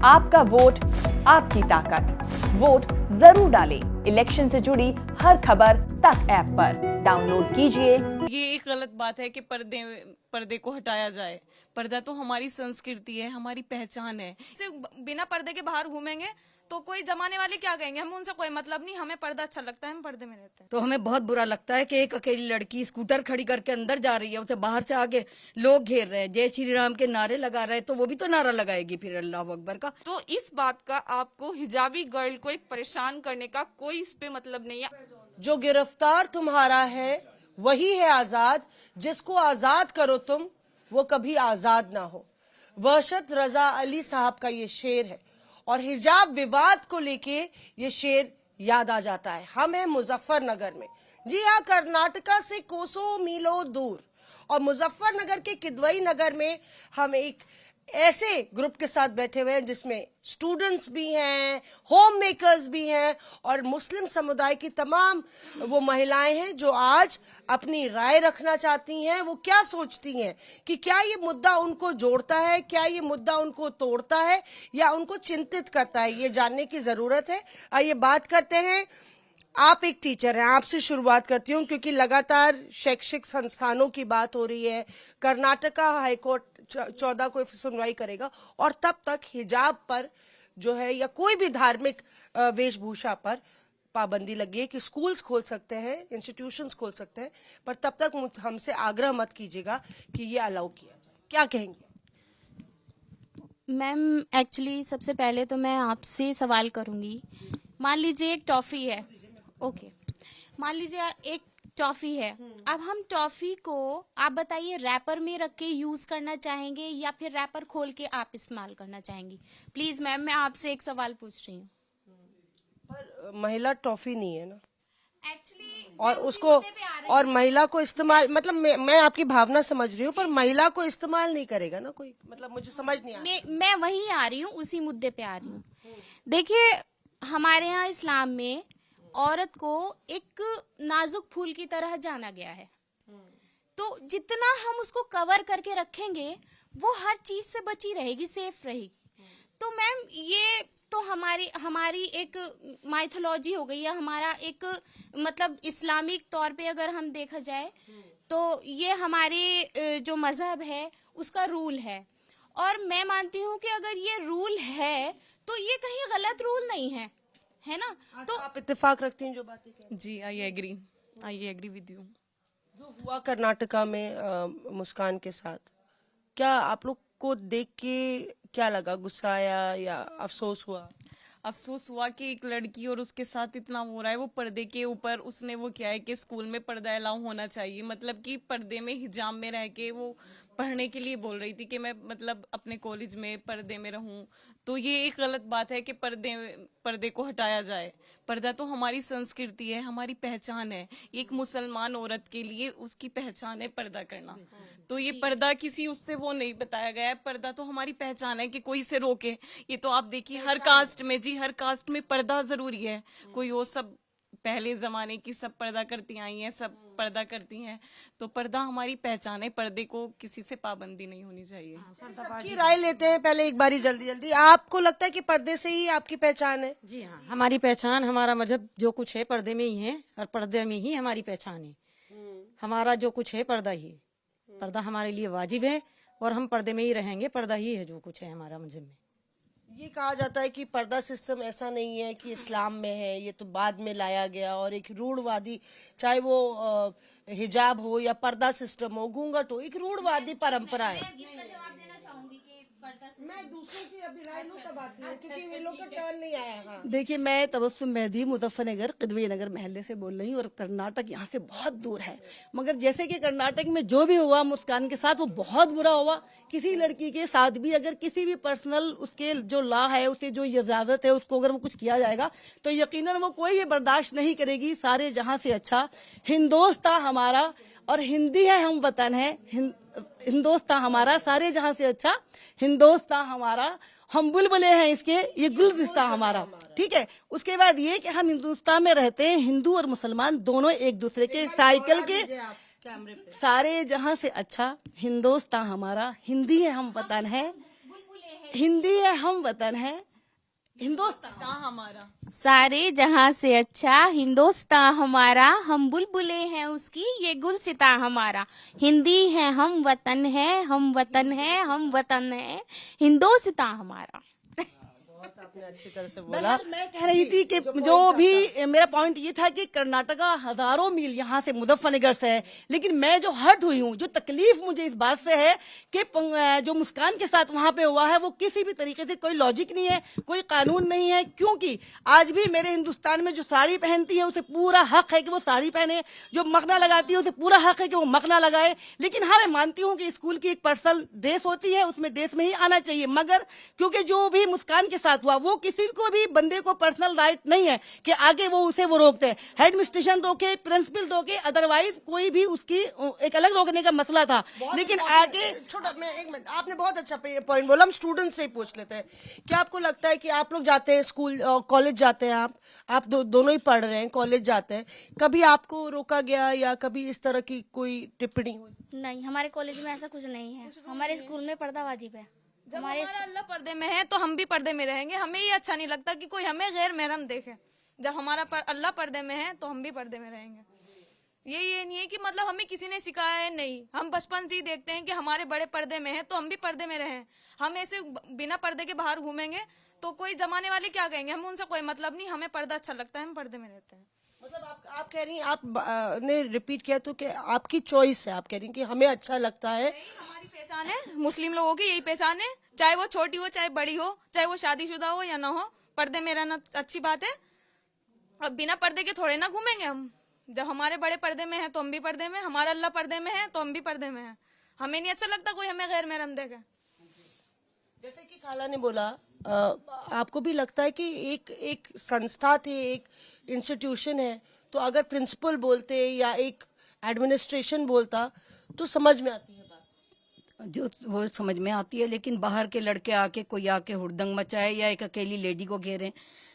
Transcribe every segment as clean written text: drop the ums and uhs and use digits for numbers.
आपका वोट आपकी ताकत। वोट जरूर डालें। इलेक्शन से जुड़ी हर खबर तक ऐप पर डाउनलोड कीजिए। ये एक गलत बात है कि पर्दे को हटाया जाए। पर्दा तो हमारी संस्कृति है, हमारी पहचान है। सिर्फ बिना पर्दे के बाहर घूमेंगे तो कोई जमाने वाले क्या कहेंगे, हमें उनसे कोई मतलब नहीं, हमें पर्दा अच्छा लगता है, हम पर्दे में रहते हैं। तो हमें बहुत बुरा लगता है कि एक अकेली लड़की स्कूटर खड़ी करके अंदर जा रही है, उसे बाहर से आके लोग घेर रहे हैं, जय श्री राम के नारे लगा रहे हैं, तो वो भी तो नारा लगाएगी फिर अल्लाह अकबर का। तो इस बात का आपको हिजाबी गर्ल को परेशान करने का कोई इस पे मतलब नहीं है। जो गिरफ्तार तुम्हारा है वही है आजाद, जिसको आजाद करो तुम वो कभी आजाद ना हो। वर्शत रजा अली साहब का ये शेर है और हिजाब विवाद को लेके ये शेर याद आ जाता है। हम हैं मुजफ्फरनगर में, जी हाँ, कर्नाटका से कोसों मीलों दूर, और मुजफ्फरनगर के किदवई नगर में हम एक ऐसे ग्रुप के साथ बैठे हुए हैं जिसमें स्टूडेंट्स भी हैं, होम मेकर्स भी हैं और मुस्लिम समुदाय की तमाम वो महिलाएं हैं जो आज अपनी राय रखना चाहती हैं। वो क्या सोचती हैं कि क्या ये मुद्दा उनको जोड़ता है, क्या ये मुद्दा उनको तोड़ता है या उनको चिंतित करता है, ये जानने की जरूरत है। आइए बात करते हैं। आप एक टीचर हैं, आपसे शुरुआत करती हूँ क्योंकि लगातार शैक्षिक संस्थानों की बात हो रही है। कर्नाटका हाईकोर्ट 14 को सुनवाई करेगा और तब तक हिजाब पर जो है या कोई भी धार्मिक वेशभूषा पर पाबंदी लगी है कि स्कूल्स खोल सकते हैं, इंस्टीट्यूशंस खोल सकते हैं, पर तब तक हमसे आग्रह मत कीजिएगा कि ये अलाउ किया जाए। क्या कहेंगे मैम? एक्चुअली सबसे पहले तो मैं आपसे सवाल करूंगी। मान लीजिए एक टॉफी है, ओके, मान लीजिए एक टॉफी है। अब हम टॉफी को, आप बताइए, रैपर में रख के यूज करना चाहेंगे या फिर रैपर खोल के आप इस्तेमाल करना चाहेंगी? प्लीज मैम, मैं आपसे एक सवाल पूछ रही हूँ। पर महिला टॉफी नहीं है ना एक्चुअली, और उसको और महिला को इस्तेमाल, मतलब मैं आपकी भावना समझ रही हूँ, पर महिला को इस्तेमाल नहीं करेगा ना कोई, मतलब मुझे समझ नहीं आया। मैं वहीं आ रही हूँ, उसी मुद्दे पे आ रही हूँ। देखिए, हमारे यहाँ इस्लाम में औरत को एक नाजुक फूल की तरह जाना गया है, तो जितना हम उसको कवर करके रखेंगे वो हर चीज से बची रहेगी, सेफ रहेगी। तो मैम, ये तो हमारी एक माइथोलॉजी हो गई है, हमारा एक मतलब इस्लामिक तौर पे अगर हम देखा जाए तो ये हमारे जो मजहब है उसका रूल है। और मैं मानती हूँ कि अगर ये रूल है तो ये कहीं गलत रूल नहीं है ना? तो आप इत्तेफाक रखती हैं जो बातें कह रही हैं? जी, आई एग्री विद यू। जो हुआ कर्नाटका में मुस्कान के साथ, क्या आप लोग को देख के क्या लगा? गुस्सा आया या अफसोस हुआ? अफसोस हुआ कि एक लड़की और उसके साथ इतना हो रहा है। वो पर्दे के ऊपर उसने वो क्या है कि स्कूल में पर्दा अलाउ होना चाहिए, मतलब कि पर्दे में हिजाब में रह के वो पढ़ने के लिए बोल रही थी कि मैं मतलब अपने कॉलेज में पर्दे में रहूं। तो ये एक गलत बात है कि पर्दे को हटाया जाए। पर्दा तो हमारी संस्कृति है, हमारी पहचान है। एक मुसलमान औरत के लिए उसकी पहचान है पर्दा करना। तो ये पर्दा किसी उससे वो नहीं बताया गया है। पर्दा तो हमारी पहचान है कि कोई इसे रोके। ये तो आप देखिए हर कास्ट में, जी हर कास्ट में पर्दा जरूरी है। कोई वो सब पहले जमाने की सब पर्दा करती आई हैं, सब पर्दा करती हैं। तो पर्दा हमारी पहचान है, पर्दे को किसी से पाबंदी नहीं होनी चाहिए। सबकी राय लेते हैं पहले एक बारी, जल्दी। आपको लगता है कि पर्दे से ही आपकी पहचान है? जी हाँ, हमारी पहचान, हमारा मजहब जो कुछ है पर्दे में ही है और पर्दे में ही हमारी पहचान है। हमारा जो कुछ है पर्दा ही, पर्दा हमारे लिए वाजिब है और हम पर्दे में ही रहेंगे। पर्दा ही है जो कुछ है हमारा मजहब में। ये कहा जाता है कि पर्दा सिस्टम ऐसा नहीं है कि इस्लाम में है, ये तो बाद में लाया गया, और एक रूढ़वादी, चाहे वो हिजाब हो या पर्दा सिस्टम हो, घूंघट हो, एक रूढ़वादी परंपरा है। मैं दूसरों की अभी राय लूं तब आती हूं, क्योंकि ये लोग का टर्न नहीं आया। हाँ। देखिए, मैं तबस्सुम मेहदी मुजफ्फरनगर किदवई नगर महल्ले से बोल रही हूँ और कर्नाटक यहाँ से बहुत दूर है। मगर जैसे कि कर्नाटक में जो भी हुआ मुस्कान के साथ वो बहुत बुरा हुआ। किसी लड़की के साथ भी अगर किसी भी पर्सनल उसके जो लॉ है, उसे जो इजाजत है, उसको अगर वो कुछ किया जाएगा तो यकीनन वो कोई भी बर्दाश्त नहीं करेगी। सारे जहाँ से अच्छा हिंदोस्तान हमारा और हिंदी है, हम वतन है, हिंदोस्तान हमारा, सारे जहां से अच्छा हिंदोस्तान हमारा, हम बुलबुले हैं इसके, ये गुलदस्ता हमारा। ठीक है, उसके बाद ये कि हम हिंदुस्तान में रहते हैं, हिंदू और मुसलमान दोनों एक दूसरे के साइकिल के, सारे जहां से अच्छा हिंदोस्तान हमारा, हिंदी है, हम वतन है, हिंदी है, हम वतन है, हिंदुस्तान हमारा सारे जहां से अच्छा हिंदुस्तान हमारा, हम बुलबुले हैं उसकी ये गुलसिता हमारा। हिंदी है, हम वतन है, हम वतन है, हम वतन है, हिंदुस्तान हमारा। आपने अच्छी तरह से बोला। बहरहाल मैं कह रही थी कि जो भी मेरा पॉइंट ये था कि कर्नाटका हजारों मील यहाँ से मुजफ्फरनगर से है, लेकिन मैं जो हर्ट हुई हूँ, जो तकलीफ मुझे इस बात से है कि जो मुस्कान के साथ वहाँ पे हुआ है वो किसी भी तरीके से कोई लॉजिक नहीं है, कोई कानून नहीं है। क्योंकि आज भी मेरे हिंदुस्तान में जो साड़ी पहनती है उसे पूरा हक है कि वो साड़ी पहने, जो मखना लगाती है उसे पूरा हक है कि वो मखना लगाए। लेकिन हाँ, मैं मानती हूँ कि स्कूल की एक पर्सनल ड्रेस होती है, उसमें ड्रेस में ही आना चाहिए। मगर क्योंकि जो भी मुस्कान के साथ हुआ, वो किसी को भी बंदे को पर्सनल राइट नहीं है कि आगे वो उसे वो रोकते हैं। हेड एडमिनिस्ट्रेशन रोके, प्रिंसिपल रोके, अदरवाइज कोई भी उसकी एक अलग रोकने का मसला था। लेकिन आगे छोटा, मैं एक मिनट, आपने बहुत अच्छा पॉइंट बोला। हम स्टूडेंट से ही पूछ लेते हैं, क्या आपको लगता है कि आप लोग जाते हैं स्कूल, कॉलेज जाते हैं, आप दोनों ही पढ़ रहे हैं, कॉलेज जाते हैं, कभी आपको रोका गया या कभी इस तरह की कोई टिप्पणी हुई? नहीं, हमारे कॉलेज में ऐसा कुछ नहीं है। हमारे स्कूल में पर्दा वाजिब है। जब हमारा अल्लाह पर्दे में है तो हम भी पर्दे में रहेंगे। हमें ये अच्छा नहीं लगता कि कोई हमें गैर महरम देखे। जब हमारा अल्लाह पर्दे में है तो हम भी पर्दे में रहेंगे। ये नहीं है कि मतलब हमें किसी ने सिखाया है, नहीं। हम बचपन से ही देखते हैं कि हमारे बड़े पर्दे में है तो हम भी पर्दे में रहें। हम ऐसे बिना पर्दे के बाहर घूमेंगे तो कोई जमाने वाले क्या कहेंगे, हमें उनसे कोई मतलब नहीं। हमें पर्दा अच्छा लगता है, हम पर्दे में रहते हैं। मतलब आप कह रही हैं, आप ने रिपीट किया तो कि आपकी चॉइस है, आप कह रही हैं कि हमें अच्छा लगता है। हमारी पहचान है, मुस्लिम लोगों की यही पहचान है, चाहे वो छोटी हो चाहे बड़ी हो, चाहे वो शादीशुदा हो या ना हो, पर्दे में रहना अच्छी बात है। अब बिना पर्दे के थोड़े ना घूमेंगे हम। जब हमारे बड़े पर्दे में है तो हम भी पर्दे में, हमारा अल्लाह पर्दे में है तो हम भी पर्दे में है। हमें नहीं अच्छा लगता कोई हमें गैर महरम देखे। जैसे कि खाला ने बोला, आपको भी लगता है कि एक संस्था थी, एक इंस्टीट्यूशन है, तो अगर प्रिंसिपल बोलते या एक एडमिनिस्ट्रेशन बोलता तो समझ में आती है बात? जो वो समझ में आती है, लेकिन बाहर के लड़के आके कोई आके हुड़दंग मचाए या एक अकेली लेडी को घेरे,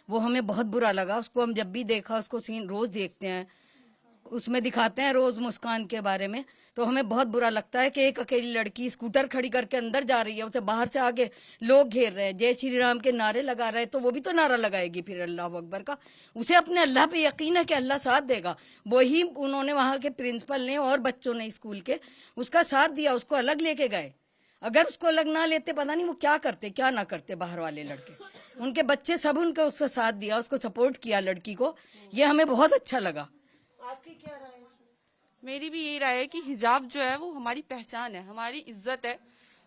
वो हमें बहुत बुरा लगा। उसको हम जब भी देखा, उसको सीन रोज देखते हैं, उसमें दिखाते हैं रोज मुस्कान के बारे में, तो हमें बहुत बुरा लगता है कि एक अकेली लड़की स्कूटर खड़ी करके अंदर जा रही है, उसे बाहर से आगे लोग घेर रहे हैं, जय श्री राम के नारे लगा रहे हैं, तो वो भी तो नारा लगाएगी फिर अल्लाह अकबर का। उसे अपने अल्लाह पे यकीन है कि अल्लाह साथ देगा। वही उन्होंने वहां के प्रिंसिपल ने और बच्चों ने स्कूल के उसका साथ दिया, उसको अलग लेके गए। अगर उसको अलग ना लेते, पता नहीं वो क्या करते क्या ना करते बाहर वाले लड़के। उनके बच्चे सब उनके उसका साथ दिया, उसको सपोर्ट किया लड़की को। ये हमें बहुत अच्छा लगा। आपकी क्या राय है इसमें? मेरी भी यही राय है कि हिजाब जो है वो हमारी पहचान है, हमारी इज्जत है।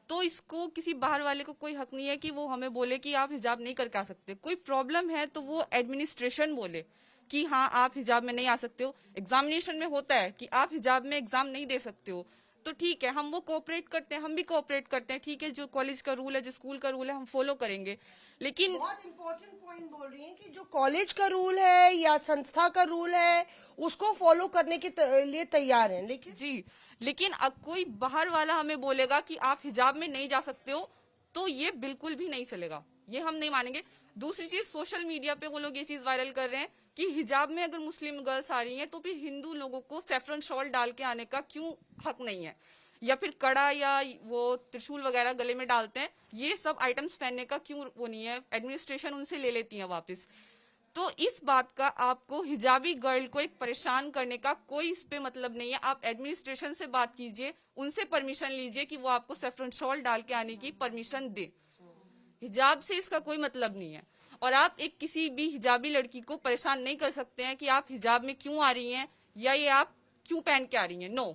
तो इसको किसी बाहर वाले को कोई हक नहीं है कि वो हमें बोले कि आप हिजाब नहीं करके आ सकते। कोई प्रॉब्लम है तो वो एडमिनिस्ट्रेशन बोले कि हाँ आप हिजाब में नहीं आ सकते हो। एग्जामिनेशन में होता है कि आप हिजाब में एग्जाम नहीं दे सकते हो, तो ठीक है, हम वो कोऑपरेट करते हैं, हम भी कोऑपरेट करते हैं। ठीक है, जो कॉलेज का रूल है, जो स्कूल का रूल है, हम फॉलो करेंगे। लेकिन बहुत इंपॉर्टेंट पॉइंट बोल रही हैं कि जो कॉलेज का रूल है या संस्था का रूल है उसको फॉलो करने के लिए तैयार हैं, लेकिन अब कोई बाहर वाला हमें बोलेगा कि आप हिजाब में नहीं जा सकते हो, तो ये बिल्कुल भी नहीं चलेगा, ये हम नहीं मानेंगे। दूसरी चीज, सोशल मीडिया पे वो लोग ये चीज वायरल कर रहे हैं कि हिजाब में अगर मुस्लिम गर्ल्स आ रही हैं तो फिर हिंदू लोगों को सैफरन शॉल डाल के आने का क्यों हक नहीं है, या फिर कड़ा या वो त्रिशूल वगैरह गले में डालते हैं, ये सब आइटम्स पहनने का क्यों वो नहीं है। एडमिनिस्ट्रेशन उनसे ले लेती है वापस। तो इस बात का आपको हिजाबी गर्ल को एक परेशान करने का कोई इस पे मतलब नहीं है। आप एडमिनिस्ट्रेशन से बात कीजिए, उनसे परमिशन लीजिए कि वो आपको सैफरन शॉल डाल के आने की परमिशन दे। हिजाब से इसका कोई मतलब नहीं है। और आप एक किसी भी हिजाबी लड़की को परेशान नहीं कर सकते हैं कि आप हिजाब में क्यों आ रही हैं या ये आप क्यों पहन के आ रही हैं। नो,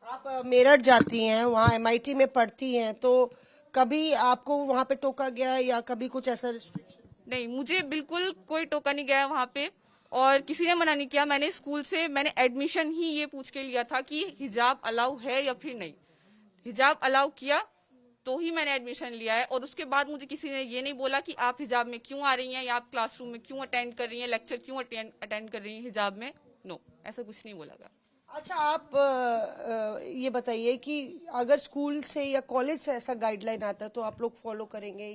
आप मेरठ जाती हैं, वहाँ MIT में पढ़ती हैं, तो कभी आपको वहाँ पे टोका गया या कभी कुछ ऐसा रिस्ट्रिक्शन? नहीं, मुझे बिल्कुल कोई टोका नहीं गया वहाँ पे और किसी ने मना नहीं किया। मैंने स्कूल से मैंने एडमिशन ही ये पूछ के लिया था कि हिजाब अलाउ है या फिर नहीं। हिजाब अलाउ किया तो ही मैंने एडमिशन लिया है। और उसके बाद मुझे किसी ने ये नहीं बोला कि आप हिजाब में क्यों आ रही हैं या आप क्लासरूम में क्यों अटेंड कर रही हैं, लेक्चर क्यों अटेंड कर रही हैं हिजाब में। नो, ऐसा कुछ नहीं बोला गया। अच्छा, आप ये बताइए कि अगर स्कूल से या कॉलेज से ऐसा गाइडलाइन आता है तो आप लोग फॉलो करेंगे?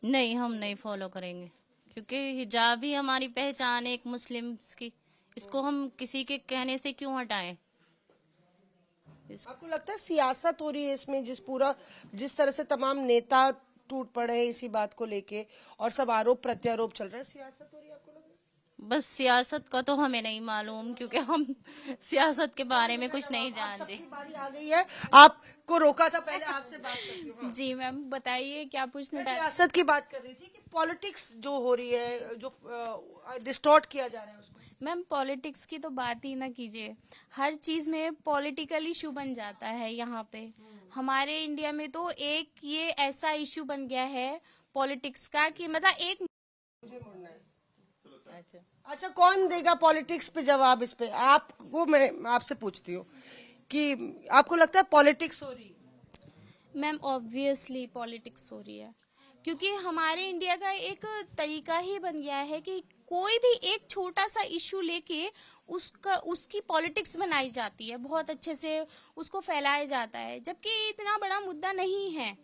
नहीं, हम नहीं फॉलो करेंगे, क्योंकि हिजाब ही हमारी पहचान है एक मुस्लिम्स की। इसको हम किसी के कहने से क्यों हटाएं? आपको लगता है सियासत हो रही है इसमें? जिस तरह से तमाम नेता टूट पड़े हैं इसी बात को लेके और सब आरोप प्रत्यारोप चल रहा है। सियासत हो रही है आपको लग रहा है? बस सियासत का तो हमें नहीं मालूम, क्योंकि हम सियासत के बारे में कुछ नहीं जानते। आपकी बारी आ गई है, आपको रोका था, पहले आपसे बात करती हूँ। जी मैम बताइए क्या पूछना मैं चाहते सियासत की बात कर रही थी कि पॉलिटिक्स जो हो रही है, जो डिस्टॉर्ट किया जा रहा है उसको। मैम पॉलिटिक्स की तो बात ही ना कीजिए, हर चीज में पॉलिटिकल इशू बन जाता है यहाँ पे। हमारे इंडिया में तो एक ये ऐसा इशू बन गया है पॉलिटिक्स का कि मतलब एक अच्छा, कौन देगा पॉलिटिक्स पे जवाब? इस पे आपको मैं आपसे पूछती हूँ कि आपको लगता है पॉलिटिक्स हो रही है? मैम ऑब्वियसली पॉलिटिक्स हो रही है, क्योंकि हमारे इंडिया का एक तरीका ही बन गया है कि कोई भी एक छोटा सा इशू लेके उसकी पॉलिटिक्स बनाई जाती है, बहुत अच्छे से उसको फैलाया जाता है, जबकि इतना बड़ा मुद्दा नहीं है।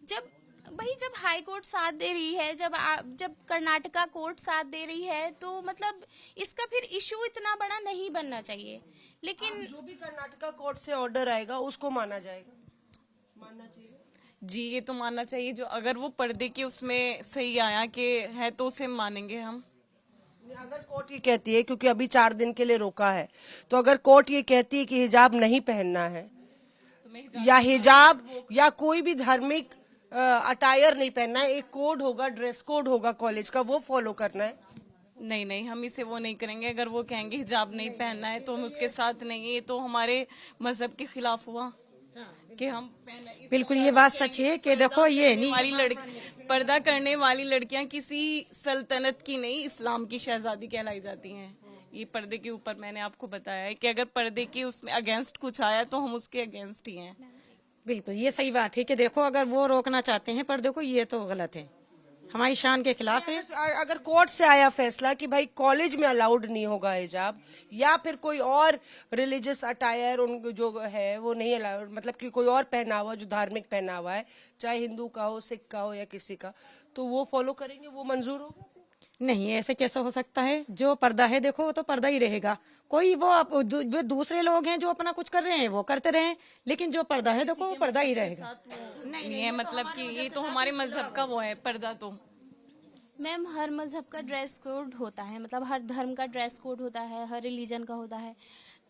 जब हाई कोर्ट साथ दे रही है, जब कर्नाटका कोर्ट साथ दे रही है, तो मतलब इसका फिर इशू इतना बड़ा नहीं बनना चाहिए। लेकिन जो भी कर्नाटका कोर्ट से ऑर्डर आएगा उसको मानना जाएगा, मानना चाहिए। जी ये तो मानना चाहिए, जो अगर वो पर्दे के उसमें सही आया कि है तो उसे मानेंगे हम। अगर कोर्ट ये कहती है, क्योंकि अभी 4 दिन के लिए रोका है, तो अगर कोर्ट ये कहती है कि हिजाब नहीं पहनना है या हिजाब या कोई भी धार्मिक अटायर नहीं पहनना है, एक कोड होगा, ड्रेस कोड होगा कॉलेज का, वो फॉलो करना है। नहीं नहीं, हम इसे वो नहीं करेंगे। अगर वो कहेंगे हिजाब नहीं पहनना है तो हम उसके साथ नहीं। ये तो हमारे मजहब के खिलाफ हुआ कि हम पहना। बिल्कुल ये बात सच है कि देखो ये नहीं, हमारी लड़की पर्दा करने वाली लड़कियां किसी सल्तनत की नहीं, इस्लाम की शहजादी कहलाई जाती हैं। ये पर्दे के ऊपर मैंने आपको बताया है कि अगर पर्दे के उसमें अगेंस्ट कुछ आया तो हम उसके अगेंस्ट ही हैं। बिल्कुल ये सही बात है कि देखो अगर वो रोकना चाहते हैं पर्दे को, ये तो गलत है, हमारी शान के खिलाफ है। अगर कोर्ट से आया फैसला कि भाई कॉलेज में अलाउड नहीं होगा हिजाब, या फिर कोई और रिलीजियस अटायर उन जो है वो नहीं अलाउड, मतलब कि कोई और पहनावा जो धार्मिक पहनावा है, चाहे हिंदू का हो, सिख का हो या किसी का, तो वो फॉलो करेंगे, वो मंजूर होगा? नहीं, ऐसे कैसे हो सकता है? जो पर्दा है देखो वो तो पर्दा ही रहेगा। कोई वो दूसरे लोग हैं जो अपना कुछ कर रहे हैं वो करते रहे, लेकिन जो पर्दा है देखो वो पर्दा ही रहेगा। नहीं है, मतलब कि ये तो हमारे मजहब का वो है पर्दा। तो मैम हर मजहब का ड्रेस कोड होता है, मतलब हर धर्म का ड्रेस कोड होता है, हर रिलीजन का होता है।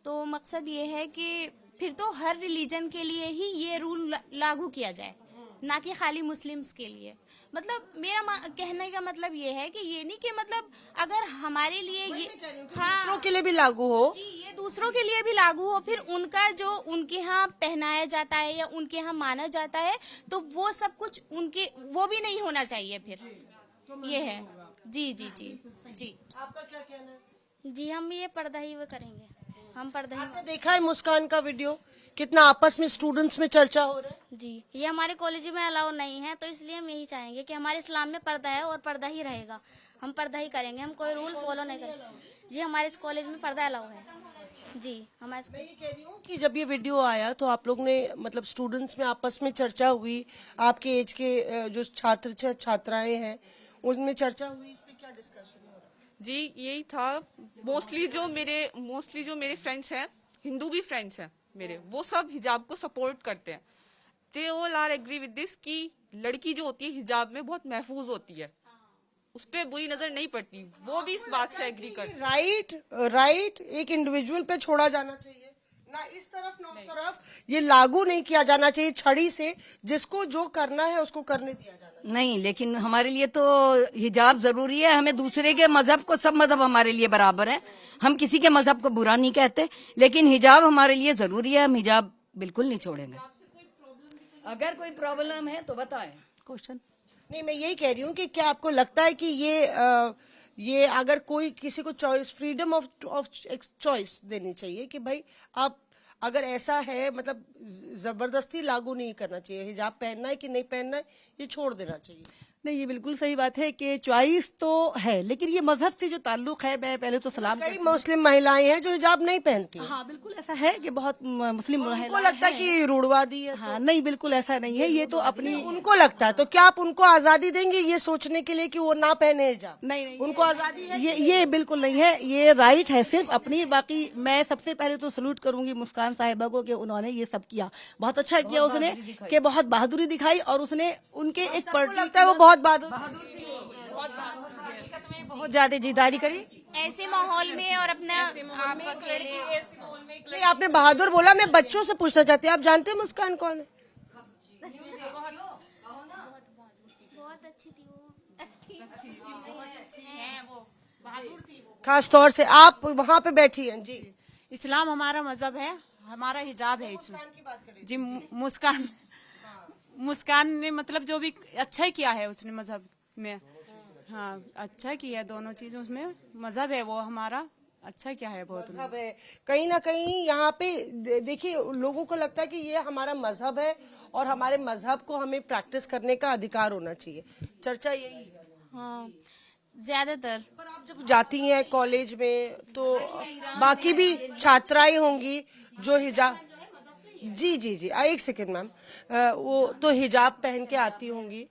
तो मकसद ये है कि फिर तो हर रिलीजन के लिए ही ये रूल लागू किया जाए, ना कि खाली मुस्लिम्स के लिए। मतलब मेरा कहने का मतलब ये है कि ये नहीं कि मतलब अगर हमारे लिए ये दूसरों के लिए भी लागू हो, जी ये दूसरों के लिए भी लागू हो, फिर उनका जो उनके यहाँ पहनाया जाता है या उनके यहाँ माना जाता है, तो वो सब कुछ उनके वो भी नहीं होना चाहिए फिर। ये है जी जी जी जी। आपका क्या कहना है? जी हम ये पर्दा ही वो करेंगे, हम पर्दा ही। आपने देखा है मुस्कान का वीडियो, कितना आपस में स्टूडेंट्स में चर्चा हो रहा है? जी ये हमारे कॉलेज में अलाउ नहीं है, तो इसलिए हम यही चाहेंगे कि हमारे इस्लाम में पर्दा है और पर्दा ही रहेगा, हम पर्दा ही करेंगे, हम कोई रूल फॉलो नहीं करेंगे। जी हमारे इस कॉलेज में पर्दा अलाउ है जी। हमारे मैं ये कह रही हूँ कि जब ये वीडियो आया तो आप लोग ने, मतलब स्टूडेंट्स में आपस में चर्चा हुई, आपके एज के जो छात्र छात्राएं हैं उसमें चर्चा हुई, इस पे क्या डिस्कशन हो रहा है? जी यही था। मोस्टली जो मेरे फ्रेंड्स हैं, हिंदू भी फ्रेंड्स हैं मेरे, वो सब हिजाब को सपोर्ट करते हैं। They all are agree with this कि लड़की जो होती है हिजाब में बहुत महफूज होती है, उस पर बुरी नजर नहीं पड़ती, वो भी इस बात से एग्री करते हैं। राइट एक इंडिविजुअल पे छोड़ा जाना चाहिए, ना इस तरफ ना उस तरफ, ये लागू नहीं किया जाना चाहिए छड़ी से, जिसको जो करना है उसको करने दिया जाना। नहीं, लेकिन हमारे लिए तो हिजाब जरूरी है। हमें दूसरे के मजहब को, सब मजहब हमारे लिए बराबर है, हम किसी के मजहब को बुरा नहीं कहते, लेकिन हिजाब हमारे लिए जरूरी है, हम हिजाब बिल्कुल नहीं छोड़ेंगे। अगर कोई प्रॉब्लम है तो बताएं। क्वेश्चन नहीं, मैं यही कह रही हूँ कि क्या आपको लगता है कि ये अगर कोई किसी को चॉइस, फ्रीडम ऑफ चॉइस देनी चाहिए कि भाई आप अगर ऐसा है, मतलब जबरदस्ती लागू नहीं करना चाहिए, हिजाब पहनना है कि नहीं पहनना है ये छोड़ देना चाहिए? नहीं, ये बिल्कुल सही बात है कि चॉइस तो है, लेकिन ये मजहब से जो ताल्लुक है, मैं पहले तो सलाम कई मुस्लिम महिलाएं हैं जो हिजाब नहीं पहनती। हाँ, बिल्कुल ऐसा है कि बहुत मुस्लिम उनको महिलाएं लगता है हैं। कि रूढ़वादी है। हाँ, नहीं, बिल्कुल ऐसा नहीं है, ये तो अपनी उनको लगता है, तो क्या आप उनको आजादी देंगे ये सोचने के लिए कि वो ना पहने हिजाब? नहीं, उनको आजादी है। ये बिल्कुल नहीं है, ये राइट है सिर्फ अपनी। बाकी मैं सबसे पहले तो सलूट करूंगी मुस्कान साहिबा को कि उन्होंने ये सब किया, बहुत अच्छा किया उसने, कि बहुत बहादुरी दिखाई, और उसने उनके एक आपको लगता है वो बहुत बहादुर बहुत ज्यादा जिद्दारी करी। ऐसे माहौल में और अपना आप अकेले नहीं, आपने बहादुर बोला, मैं बच्चों से पूछना चाहती हूँ, आप जानते हैं मुस्कान कौन है? बहुत अच्छी थी वो। खास तौर से आप वहाँ पे बैठी हैं जी। इस्लाम हमारा मजहब है, हमारा हिजाब है इस्लाम जी। मुस्कान ने मतलब जो भी अच्छा ही किया है उसने मजहब में, हाँ अच्छा किया है, दोनों चीज उसमें मजहब है वो हमारा अच्छा क्या है, बहुत मजहब है। कहीं ना कहीं यहाँ पे देखिए, लोगों को लगता है कि ये हमारा मजहब है और हमारे मजहब को हमें प्रैक्टिस करने का अधिकार होना चाहिए। चर्चा यही है। हाँ, ज्यादातर। पर आप जब जाती हैं कॉलेज में तो बाकी भी छात्राएं होंगी जो हिजाब, जी जी जी, एक सेकेंड मैम, वो तो हिजाब पहन के आती होंगी,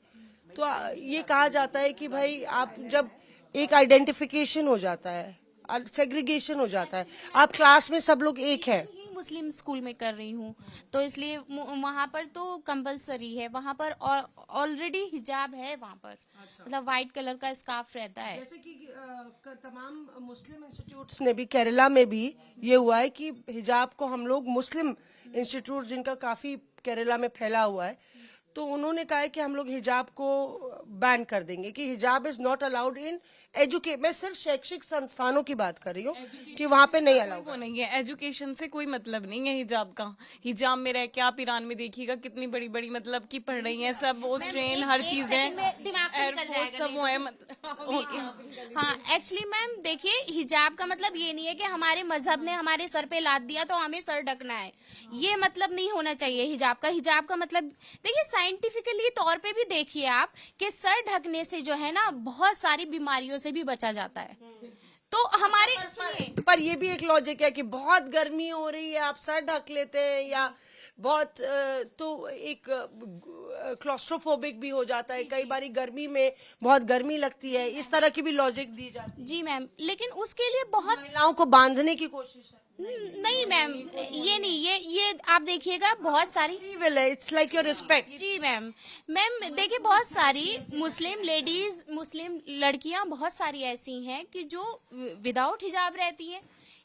तो ये कहा जाता है कि भाई आप जब एक आइडेंटिफिकेशन हो जाता है, सेग्रीगेशन हो जाता है, आप क्लास में सब लोग एक हैं। मुस्लिम स्कूल में कर रही हूँ तो इसलिए वहाँ पर तो कंपलसरी है, वहाँ पर ऑलरेडी हिजाब है, वहाँ पर मतलब व्हाइट कलर का स्कार्फ रहता है। जैसे कि तमाम मुस्लिम इंस्टीट्यूट्स ने भी, केरला में भी ये हुआ है कि हिजाब को हम लोग, मुस्लिम इंस्टीट्यूट जिनका काफी केरला में फैला हुआ है, तो उन्होंने कहा है कि हम लोग हिजाब को बैन कर देंगे, कि हिजाब इज नॉट अलाउड इन मैं सिर्फ शैक्षिक संस्थानों की बात कर रही हूँ कि वहाँ पे नहीं अलाउड। वो नहीं है, एजुकेशन से कोई मतलब नहीं है हिजाब का। हिजाब में रह के आप ईरान में देखिएगा कितनी बड़ी बड़ी मतलब की पढ़ रही हैं, सब वो ट्रेन हर चीज है, एयरफोर्स सब वो है हाँ, एक्चुअली मैम देखिए, हिजाब का मतलब ये नहीं है कि हमारे मजहब ने हमारे सर पे लाद दिया तो हमें सर ढकना है, ये मतलब नहीं होना चाहिए हिजाब का। हिजाब का मतलब देखिए, साइंटिफिकली तौर पे भी देखिए आप कि सर ढकने से जो है ना बहुत सारी बीमारियों से भी बचा जाता है। तो हमारे पर ये भी एक लॉजिक है कि बहुत गर्मी हो रही है, आप सर ढक लेते हैं, या बहुत तो एक क्लॉस्ट्रोफोबिक भी हो जाता है, कई बारी गर्मी में बहुत गर्मी लगती है, इस तरह की भी लॉजिक दी जाती है। जी मैम, लेकिन उसके लिए बहुत महिलाओं को बांधने की कोशिश है। नहीं मैम, ये नहीं, ये आप देखिएगा बहुत सारी, इट्स लाइक योर रिस्पेक्ट। जी मैम देखिए, बहुत सारी मुस्लिम लेडीज, मुस्लिम लड़कियां बहुत सारी ऐसी हैं कि जो विदाउट हिजाब रहती हैं।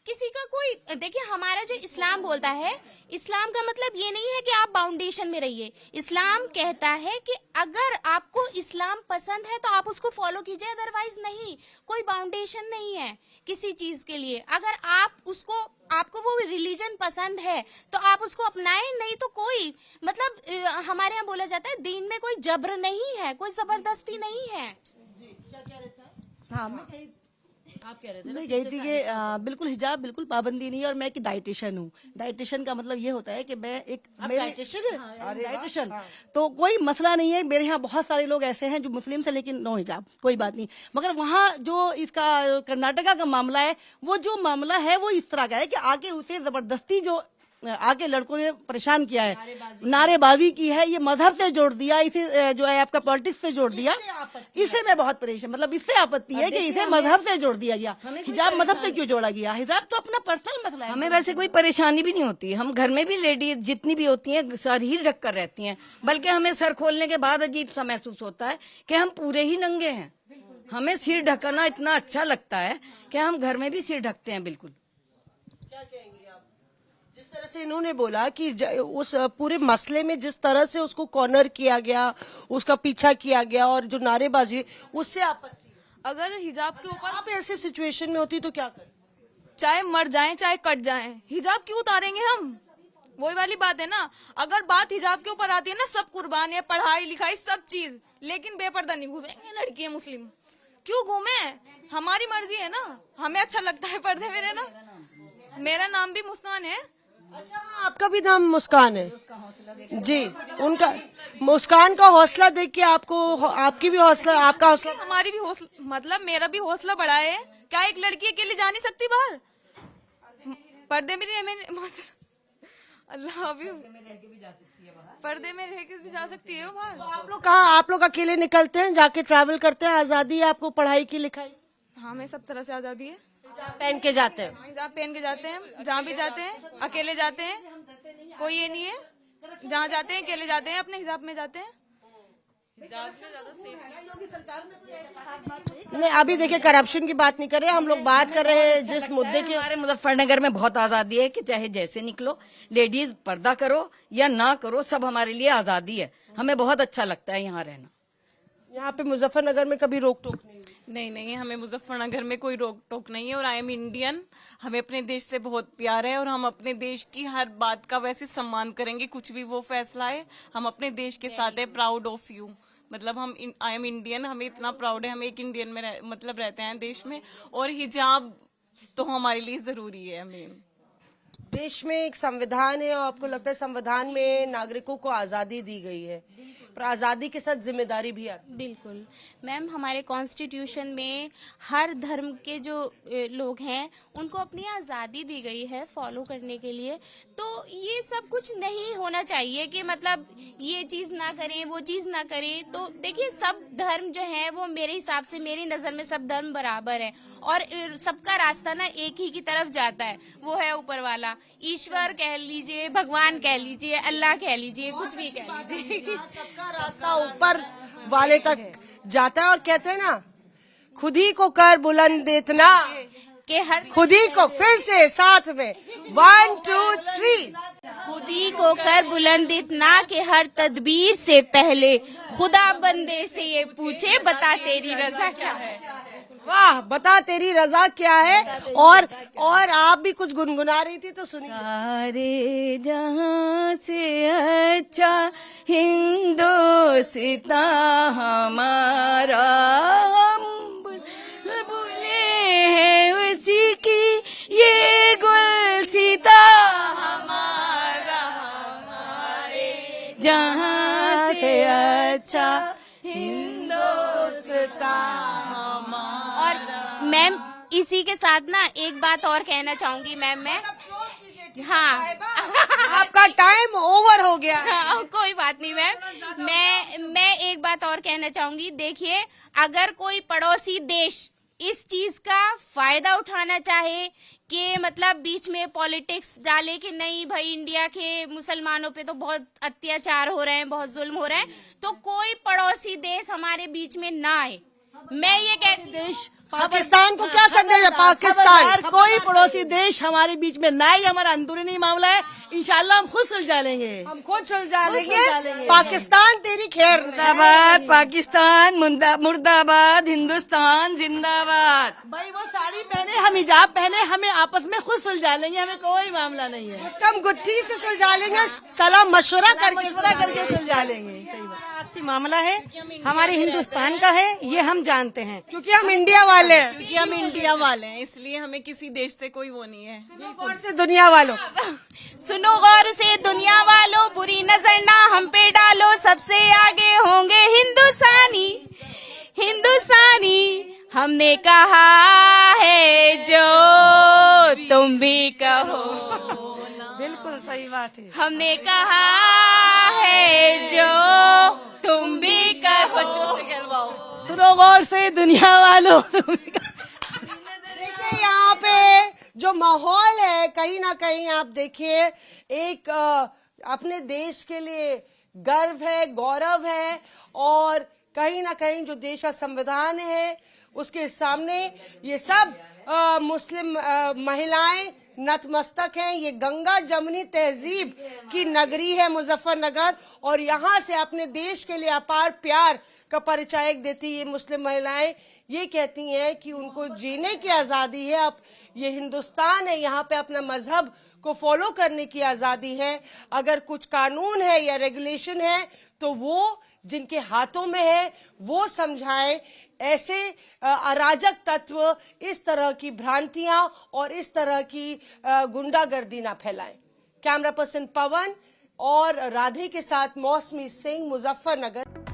किसी का कोई, देखिए हमारा जो इस्लाम बोलता है, इस्लाम का मतलब ये नहीं है कि आप बाउंडेशन में रहिए। इस्लाम कहता है कि अगर आपको इस्लाम पसंद है तो आप उसको फॉलो कीजिए, अदरवाइज नहीं। कोई बाउंडेशन नहीं है किसी चीज के लिए। अगर आपको वो रिलीजन पसंद है तो आप उसको अपनाएं, नहीं तो कोई मतलब हमारे यहाँ बोला जाता है, दीन में कोई जबर नहीं है, कोई जबरदस्ती नहीं है। हाँ, आप कह रहे थे, मैं कही थी कि बिल्कुल हिजाब बिल्कुल पाबंदी नहीं है, और मैं एक डाइटिशियन हूँ। डाइटिशियन का मतलब ये होता है कि मैं एक डाइटिशियन, तो कोई मसला नहीं है। मेरे यहाँ बहुत सारे लोग ऐसे हैं जो मुस्लिम से, लेकिन नो हिजाब, कोई बात नहीं। मगर वहाँ जो इसका कर्नाटका का मामला है, वो जो मामला है वो इस तरह का है कि आके उसे जबरदस्ती जो आके लड़कों ने परेशान किया है, नारेबाजी की है, ये मजहब से जोड़ दिया, इसे जो है आपका पॉलिटिक्स से जोड़ दिया। इससे मैं बहुत परेशान, मतलब इससे आपत्ति है कि इसे मजहब से जोड़ दिया गया। हिजाब मजहब से क्यों जोड़ा गया? हिजाब तो अपना पर्सनल मसला है। हमें वैसे कोई परेशानी भी नहीं होती, हम घर में भी लेडीज जितनी भी होती हैं सर ही ढक कर रहती हैं, बल्कि हमें सर खोलने के बाद अजीब सा महसूस होता है कि हम पूरे ही नंगे हैं। हमें सिर ढकना इतना अच्छा लगता है कि हम घर में भी सिर ढकते हैं। बिल्कुल। क्या कहेंगे आप? जिस तरह से इन्होंने बोला कि उस पूरे मसले में जिस तरह से उसको कॉर्नर किया गया, उसका पीछा किया गया, और जो नारेबाजी, उससे आपत्ति। अगर हिजाब के ऊपर आप ऐसी सिचुएशन में होती तो क्या करें? चाहे मर जाएं चाहे कट जाएं, हिजाब क्यों उतारेंगे हम? वही वाली बात है ना। अगर बात हिजाब के ऊपर आती है ना, सब कुर्बान है, पढ़ाई लिखाई सब चीज, लेकिन बेपर्दा नहीं घूमेंगे लड़की है मुस्लिम, क्यों घूमे? हमारी मर्जी है ना, हमें अच्छा लगता है पर्दे में रहना। मेरा नाम भी मुस्कान है अच्छा हाँ, आपका भी नाम मुस्कान है जी। उनका मुस्कान का हौसला देख के आपको आपकी भी हौसला आपका हौसला हमारी भी हौसला मतलब मेरा भी हौसला बढ़ा है। क्या एक लड़की अकेले जा नहीं सकती बाहर? पर्दे में अल्लाह भी पर्दे में रह के भी जा सकती है वो बाहर। आप लोग कहाँ आप लोग अकेले निकलते हैं जाके ट्रैवल करते हैं? आजादी है आपको पढ़ाई की लिखाई? हाँ, हमें सब तरह से आजादी है। पहन के जाते हैं? हिजाब पहन के जाते हैं, जहाँ भी जाते हैं अकेले जाते हैं, कोई ये नहीं है। जहाँ जाते हैं अकेले जाते हैं, अपने हिजाब में जाते हैं। नहीं, अभी देखिए करप्शन की बात नहीं कर रहे हम लोग, बात कर रहे हैं जिस मुद्दे की। हमारे मुजफ्फरनगर में बहुत आजादी है कि चाहे जैसे निकलो, लेडीज पर्दा करो या ना करो, सब हमारे लिए आजादी है। हमें बहुत अच्छा लगता है यहाँ रहना। यहाँ पे मुजफ्फरनगर में कभी रोक टोक नहीं? नहीं, हमें मुजफ्फरनगर में कोई रोक टोक नहीं है और आई एम इंडियन। हमें अपने देश से बहुत प्यार है और हम अपने देश की हर बात का वैसे सम्मान करेंगे, कुछ भी वो फैसला है। हम अपने देश के साथ है, प्राउड ऑफ यू। मतलब हम आई एम इंडियन, हमें इतना प्राउड है, हम एक इंडियन में मतलब रहते हैं देश में। और हिजाब तो हमारे लिए जरूरी है। हमें देश में एक संविधान है और आपको लगता है संविधान में नागरिकों को आजादी दी गई है, पर आजादी के साथ जिम्मेदारी भी आती है। बिल्कुल मैम, हमारे कॉन्स्टिट्यूशन में हर धर्म के जो लोग हैं उनको अपनी आज़ादी दी गई है फॉलो करने के लिए। तो ये सब कुछ नहीं होना चाहिए कि मतलब ये चीज़ ना करें वो चीज़ ना करें। तो देखिए सब धर्म जो है वो मेरे हिसाब से, मेरी नज़र में सब धर्म बराबर है और सबका रास्ता ना एक ही की तरफ जाता है, वो है ऊपर वाला। ईश्वर कह लीजिए, भगवान कह लीजिए, अल्लाह कह लीजिए, कुछ भी कह लीजिए, सबका रास्ता ऊपर वाले तक जाता है। और कहते हैं ना, खुद ही को कर बुलंद इतना कि हर खुद ही को, फिर से साथ में 1 2 3 खुद ही को कर बुलंद इतना कि हर तदबीर से पहले खुदा बंदे से ये पूछे, बता तेरी रजा क्या है। वाह, बता तेरी रजा क्या है। और आप भी कुछ गुनगुना रही थी तो सुनिए। सारे जहां से अच्छा हिंदुस्ता हमारा, हम बुले हैं उसी की ये गुलसिता हमारा, हमारे जहां से अच्छा हिंदुस्ता। और मैम इसी के साथ ना एक बात और कहना चाहूंगी मैम मैं। हाँ आपका टाइम ओवर हो गया। हाँ, कोई बात नहीं मैम। मैं एक बात और कहना चाहूंगी। देखिए अगर कोई पड़ोसी देश इस चीज का फायदा उठाना चाहे कि मतलब बीच में पॉलिटिक्स डाले कि नहीं भाई इंडिया के मुसलमानों पे तो बहुत अत्याचार हो रहे हैं, बहुत जुल्म हो रहे हैं, तो कोई पड़ोसी देश हमारे बीच में ना आए। मैं ये कहती देश पाकिस्तान को क्या संदेश है? पाकिस्तान कोई पड़ोसी देश हमारे बीच में ना ही, हमारा अंदरूनी मामला है, इंशाल्लाह हम खुद सुलझा लेंगे, हम खुद सुलझा लेंगे। पाकिस्तान तेरी खैर। मुर्दाबाद पाकिस्तान, मुर्दाबाद हिंदुस्तान जिंदाबाद। भाई वो साड़ी पहने, हम हिजाब पहने, हमें आपस में खुद सुलझा लेंगे, हमें कोई मामला नहीं है। हम गुत्थी से सुलझा लेंगे, सलाह मशवरा करके सुलझा लेंगे। सही बात, आपसी मामला है, हमारे हिंदुस्तान का है, ये हम जानते हैं, क्योंकि हम इंडिया वाले हैं। क्योंकि हम इंडिया वाले हैं, इसलिए हमें किसी देश से कोई वो नहीं है। और से दुनिया वालों, सुनो गौर से दुनिया वालों, बुरी नजर ना हम पे डालो, सबसे आगे होंगे हिंदुस्तानी, हिंदुस्तानी हमने कहा है जो तुम भी कहो। बिल्कुल सही बात है। हमने कहा है जो तुम भी कहो। सुनो गौर से दुनिया वालों। देखिए यहाँ पे जो माहौल है, कहीं ना कहीं आप देखिए एक अपने देश के लिए गर्व है, गौरव है। और कहीं ना कहीं जो देश का संविधान है उसके सामने ये सब मुस्लिम महिलाएं नतमस्तक हैं। ये गंगा जमुनी तहजीब की नगरी है मुजफ्फरनगर, और यहाँ से अपने देश के लिए अपार प्यार का परिचायक देती ये मुस्लिम महिलाएं ये कहती हैं कि उनको जीने की आज़ादी है। अब ये हिंदुस्तान है, यहाँ पे अपना मजहब को फॉलो करने की आज़ादी है। अगर कुछ कानून है या रेगुलेशन है तो वो जिनके हाथों में है वो समझाएं। ऐसे अराजक तत्व इस तरह की भ्रांतियां और इस तरह की गुंडागर्दी ना फैलाएं। कैमरा पर्सन पवन और राधे के साथ मौसमी सिंह, मुजफ्फरनगर।